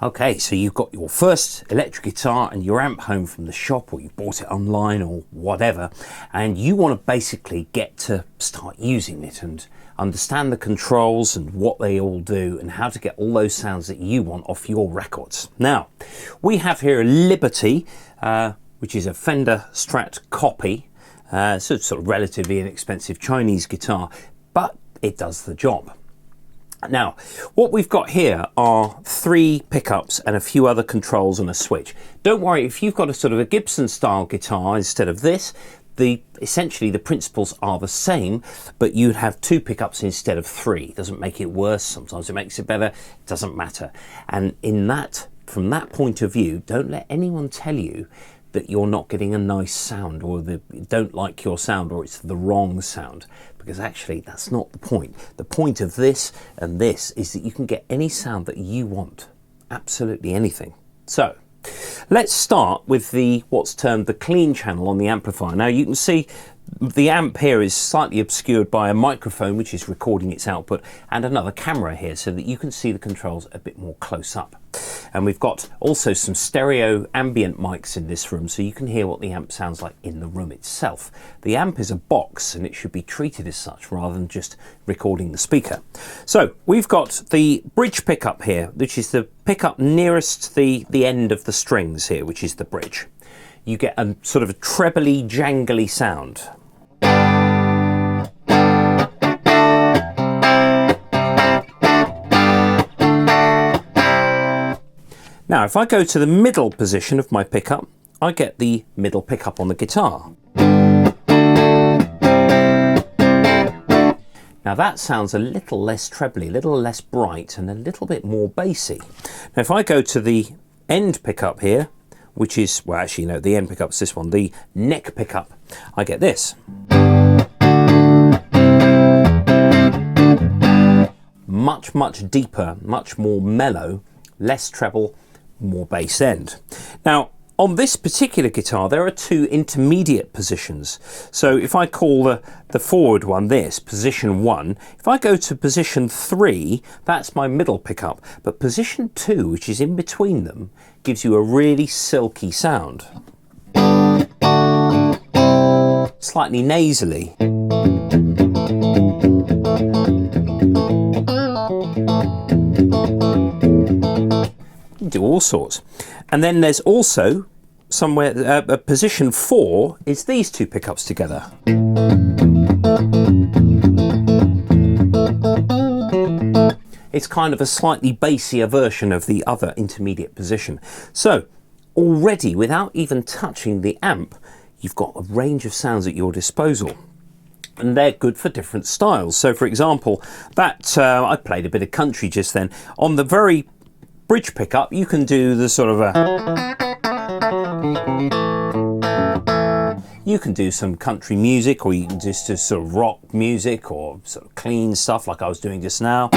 Okay, so you've got your first electric guitar and your amp home from the shop, or you bought it online or whatever, and you want to basically get to start using it and understand the controls and what they all do and how to get all those sounds that you want off your records. Now, we have here a Liberty, which is a Fender Strat copy, so it's sort of relatively inexpensive Chinese guitar, but it does the job. Now, what we've got here are 3 pickups and a few other controls and a switch. Don't worry, if you've got a sort of a Gibson style guitar instead of this, essentially the principles are the same, but you'd have 2 pickups instead of 3. Doesn't make it worse, sometimes it makes it better, it doesn't matter. And from that point of view, don't let anyone tell you that you're not getting a nice sound, or they don't like your sound, or it's the wrong sound, because actually that's not the point. The point of this and this is that you can get any sound that you want, absolutely anything. So let's start with what's termed the clean channel on the amplifier. Now you can see the amp here is slightly obscured by a microphone which is recording its output, and another camera here so that you can see the controls a bit more close up. And we've got also some stereo ambient mics in this room so you can hear what the amp sounds like in the room itself. The amp is a box and it should be treated as such rather than just recording the speaker. So we've got the bridge pickup here, which is the pickup nearest the end of the strings here, which is the bridge. You get a sort of a trebly, jangly sound. Now, if I go to the middle position of my pickup, I get the middle pickup on the guitar. Now that sounds a little less trebly, a little less bright, and a little bit more bassy. Now if I go to the end pickup here, which is, well actually no, the end pickup's this one, the neck pickup, I get this. Much, much deeper, much more mellow, less treble, more bass end. Now on this particular guitar there are 2 intermediate positions. So if I call the forward one this, position 1, if I go to position 3, that's my middle pickup, but position 2, which is in between them, gives you a really silky sound. Slightly nasally. You do all sorts. And then there's also somewhere, position 4 is these 2 pickups together. It's kind of a slightly bassier version of the other intermediate position. So already, without even touching the amp, you've got a range of sounds at your disposal. And they're good for different styles. So for example, I played a bit of country just then. On the very bridge pickup, you can do the sort of you can do some country music, or you can just do sort of rock music, or sort of clean stuff like I was doing just now.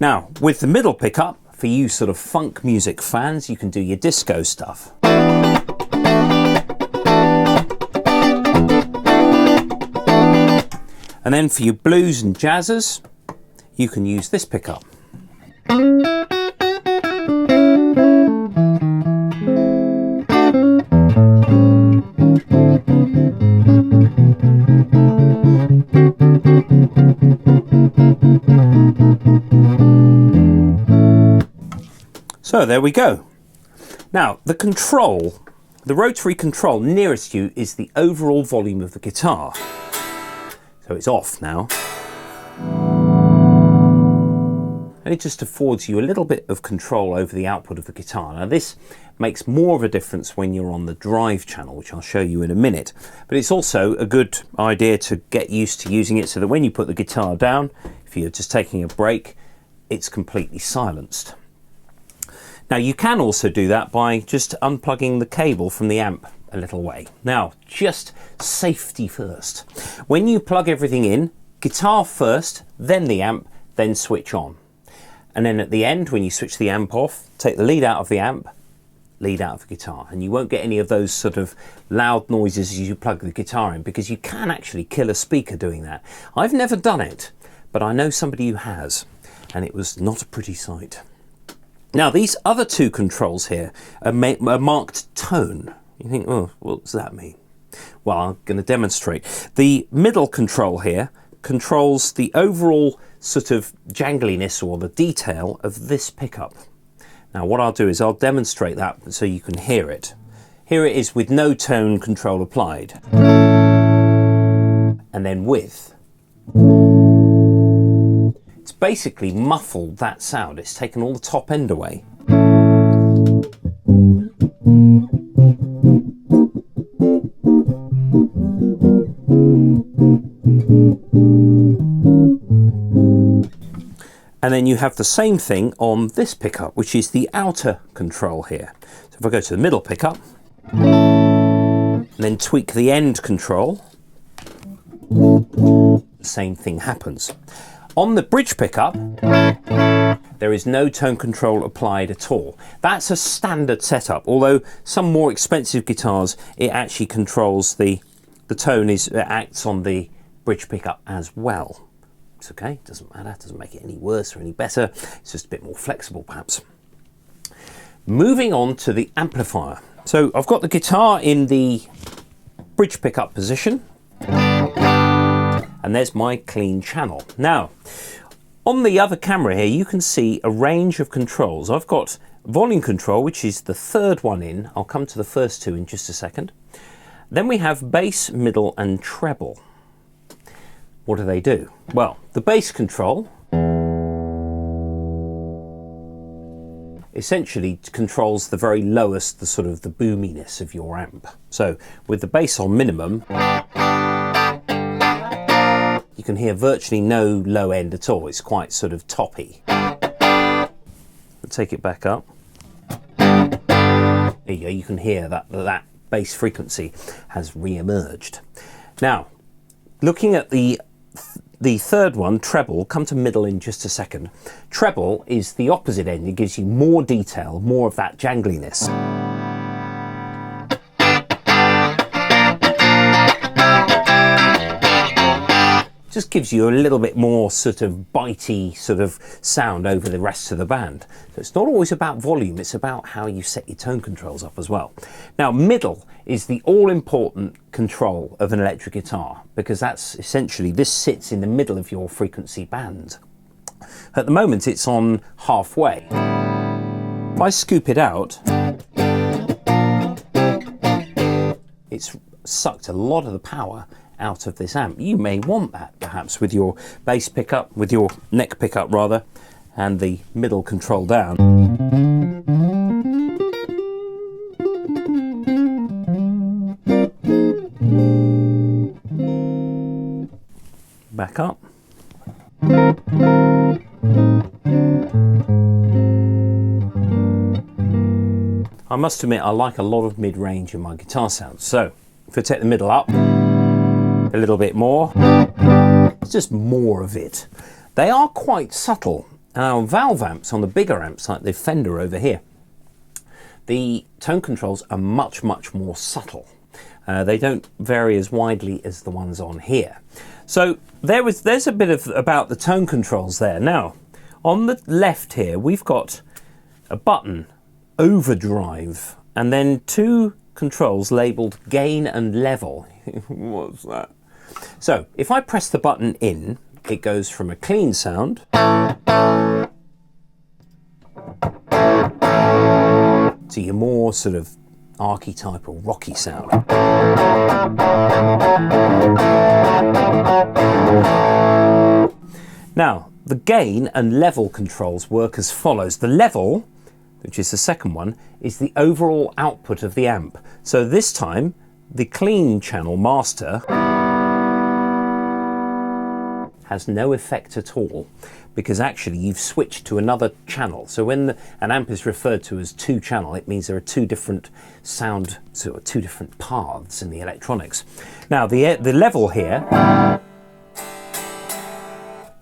Now, with the middle pickup, for you sort of funk music fans, you can do your disco stuff. And then for you blues and jazzers, you can use this pickup. So there we go. Now the rotary control nearest you is the overall volume of the guitar. So it's off now. And it just affords you a little bit of control over the output of the guitar. Now this makes more of a difference when you're on the drive channel, which I'll show you in a minute. But it's also a good idea to get used to using it so that when you put the guitar down, if you're just taking a break, it's completely silenced. Now you can also do that by just unplugging the cable from the amp a little way. Now, just safety first. When you plug everything in, guitar first, then the amp, then switch on. And then at the end, when you switch the amp off, take the lead out of the amp, lead out of the guitar, and you won't get any of those sort of loud noises as you plug the guitar in, because you can actually kill a speaker doing that. I've never done it, but I know somebody who has, and it was not a pretty sight. Now, these other two controls here are marked tone. You think, oh, what does that mean? Well, I'm going to demonstrate. The middle control here controls the overall sort of jangliness or the detail of this pickup. Now, what I'll do is I'll demonstrate that so you can hear it. Here it is with no tone control applied. And then with. It's basically muffled that sound. It's taken all the top end away. And then you have the same thing on this pickup, which is the outer control here. So if I go to the middle pickup, and then tweak the end control, the same thing happens. On the bridge pickup, there is no tone control applied at all. That's a standard setup, although some more expensive guitars, it actually controls the tone, it acts on the bridge pickup as well. It's okay, it doesn't matter, it doesn't make it any worse or any better, it's just a bit more flexible perhaps. Moving on to the amplifier. So I've got the guitar in the bridge pickup position, and there's my clean channel. Now, on the other camera here, you can see a range of controls. I've got volume control, which is the third one in. I'll come to the first two in just a second. Then we have bass, middle, and treble. What do they do? Well, the bass control essentially controls the very lowest, the sort of the boominess of your amp. So with the bass on minimum, you can hear virtually no low end at all. It's quite sort of toppy. I'll take it back up. There you go, you can hear that bass frequency has re-emerged. Now, looking at the third one, treble, come to middle in just a second. Treble is the opposite end. It gives you more detail, more of that jangliness. Just gives you a little bit more sort of bitey sort of sound over the rest of the band. So it's not always about volume, it's about how you set your tone controls up as well. Now, middle is the all-important control of an electric guitar, because that's essentially, this sits in the middle of your frequency band. At the moment it's on halfway. If I scoop it out, it's sucked a lot of the power out of this amp. You may want that perhaps with your bass pickup, with your neck pickup rather, and the middle control down. Back up. I must admit I like a lot of mid-range in my guitar sounds. So if I take the middle up a little bit more, it's just more of it. They are quite subtle. Now, valve amps, on the bigger amps like the Fender over here, the tone controls are much more subtle. They don't vary as widely as the ones on here. So there's a bit about the tone controls there. Now, on the left here, we've got a button, Overdrive, and then two controls labelled gain and level. What's that? So if I press the button in, it goes from a clean sound to your more sort of archetypal rocky sound. Now, the gain and level controls work as follows. The level, which is the second one, is the overall output of the amp. So this time, the clean channel master has no effect at all, because actually you've switched to another channel. So when an amp is referred to as two channel, it means there are two different sound, so two different paths in the electronics. Now the level here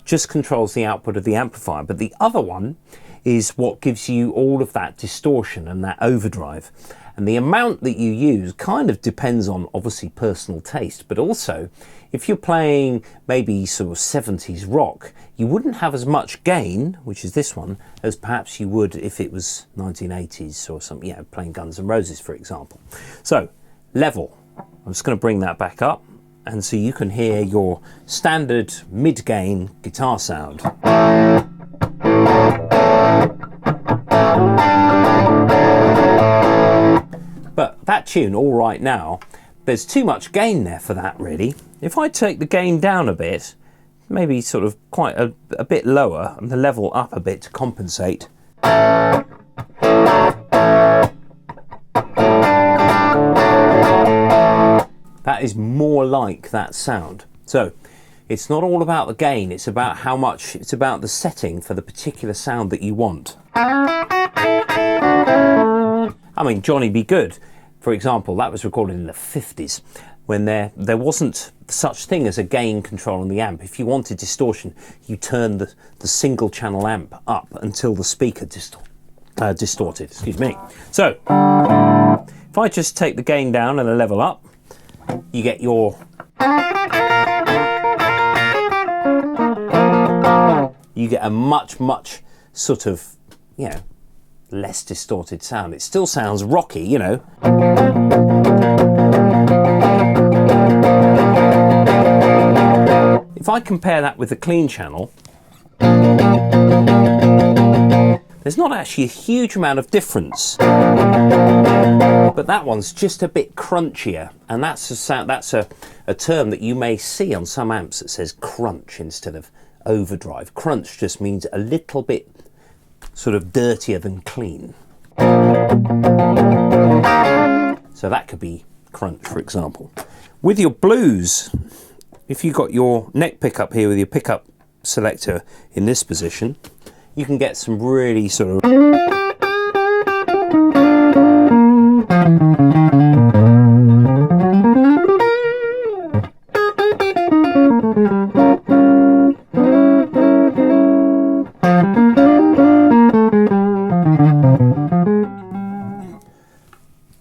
just controls the output of the amplifier, but the other one is what gives you all of that distortion and that overdrive. And the amount that you use kind of depends on obviously personal taste, but also if you're playing maybe sort of 70s rock, you wouldn't have as much gain, which is this one, as perhaps you would if it was 1980s or something, playing Guns N' Roses, for example. So, level. I'm just going to bring that back up, and so you can hear your standard mid-gain guitar sound. But that tune, all right now, there's too much gain there for that, really. If I take the gain down a bit, maybe sort of quite a bit lower, and the level up a bit to compensate. That is more like that sound. So it's not all about the gain, it's about how much, it's about the setting for the particular sound that you want. I mean, Johnny Be Good, for example, that was recorded in the 50s when there wasn't such thing as a gain control on the amp. If you wanted distortion, you turned the single channel amp up until the speaker distorted, excuse me. So, if I just take the gain down and the level up, you get your... You get a much sort of, less distorted sound. It still sounds rocky, If I compare that with the clean channel, there's not actually a huge amount of difference, but that one's just a bit crunchier, and that's a term that you may see on some amps that says crunch instead of overdrive. Crunch just means a little bit sort of dirtier than clean. So that could be crunch, for example. With your blues, if you've got your neck pickup here with your pickup selector in this position, you can get some really sort of...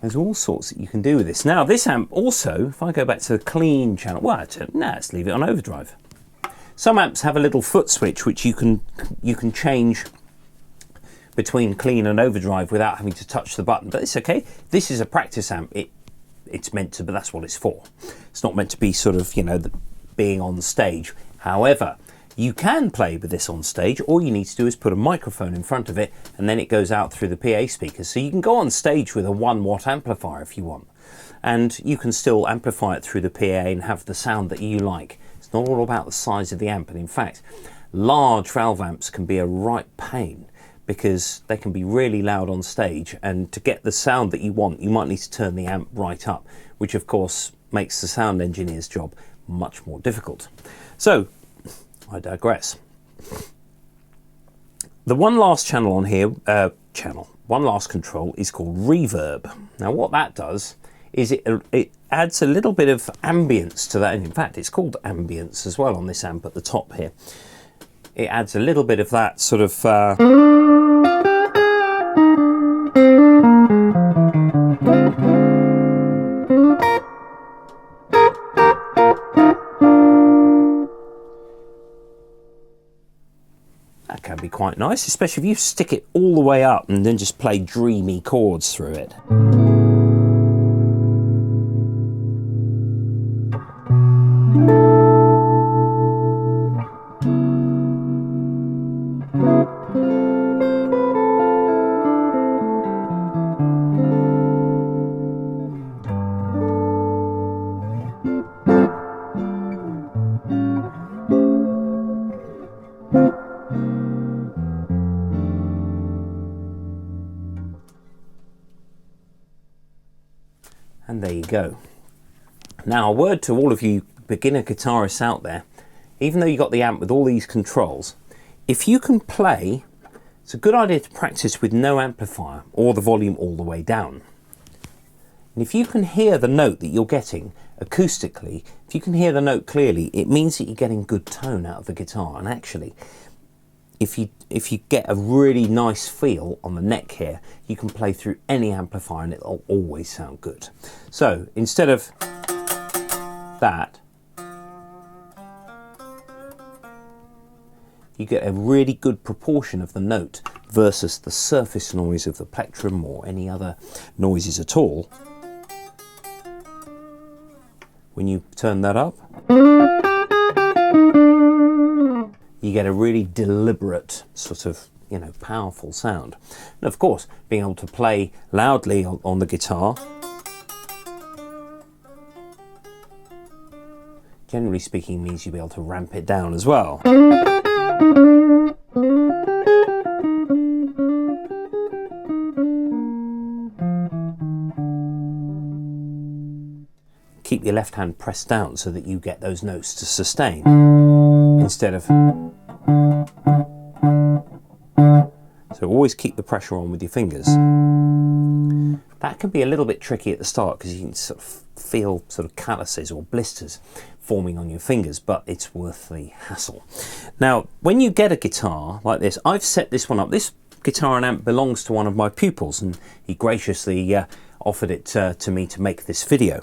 There's all sorts that you can do with this. Now this amp also, if I go back to the clean channel, well, let's leave it on overdrive. Some amps have a little foot switch which you can change between clean and overdrive without having to touch the button, but it's okay. This is a practice amp. It's meant to, but that's what it's for. It's not meant to be sort of, being on stage. However, you can play with this on stage. All you need to do is put a microphone in front of it, and then it goes out through the PA speakers. So you can go on stage with a 1-watt amplifier if you want, and you can still amplify it through the PA and have the sound that you like. It's not all about the size of the amp, and in fact, large valve amps can be a right pain because they can be really loud on stage, and to get the sound that you want, you might need to turn the amp right up, which of course makes the sound engineer's job much more difficult. So, I digress. The one last channel on here, one last control is called Reverb. Now what that does is it adds a little bit of ambience to that, and in fact it's called ambience as well on this amp at the top here. It adds a little bit of that sort of that can be quite nice, especially if you stick it all the way up and then just play dreamy chords through it. And there you go. Now a word to all of you beginner guitarists out there, even though you got the amp with all these controls, if you can play, it's a good idea to practice with no amplifier or the volume all the way down. And if you can hear the note that you're getting acoustically, if you can hear the note clearly, it means that you're getting good tone out of the guitar. And actually, if you get a really nice feel on the neck here, you can play through any amplifier and it'll always sound good. So instead of that, you get a really good proportion of the note versus the surface noise of the plectrum or any other noises at all. When you turn that up, you get a really deliberate sort of, you know, powerful sound. And of course, being able to play loudly on the guitar, generally speaking, means you'll be able to ramp it down as well. Keep your left hand pressed down so that you get those notes to sustain instead of. So always keep the pressure on with your fingers. That can be a little bit tricky at the start because you can sort of feel sort of calluses or blisters forming on your fingers, but it's worth the hassle. Now, when you get a guitar like this, I've set this one up. This guitar and amp belongs to one of my pupils, and he graciously offered it to me to make this video.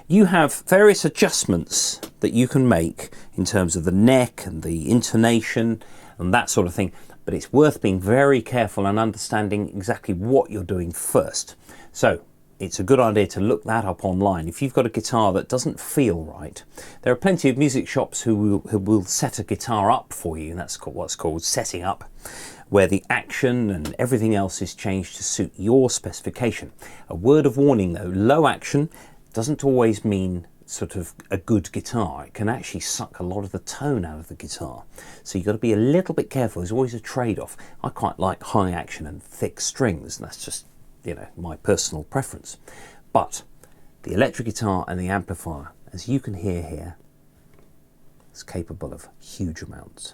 You have various adjustments that you can make in terms of the neck and the intonation and that sort of thing, but it's worth being very careful and understanding exactly what you're doing first. So it's a good idea to look that up online. If you've got a guitar that doesn't feel right, there are plenty of music shops who will set a guitar up for you, and that's what's called setting up, where the action and everything else is changed to suit your specification. A word of warning though, low action doesn't always mean sort of a good guitar. It can actually suck a lot of the tone out of the guitar. So you've got to be a little bit careful. There's always a trade-off. I quite like high action and thick strings, and that's just, you know, my personal preference. But the electric guitar and the amplifier, as you can hear here, is capable of huge amounts.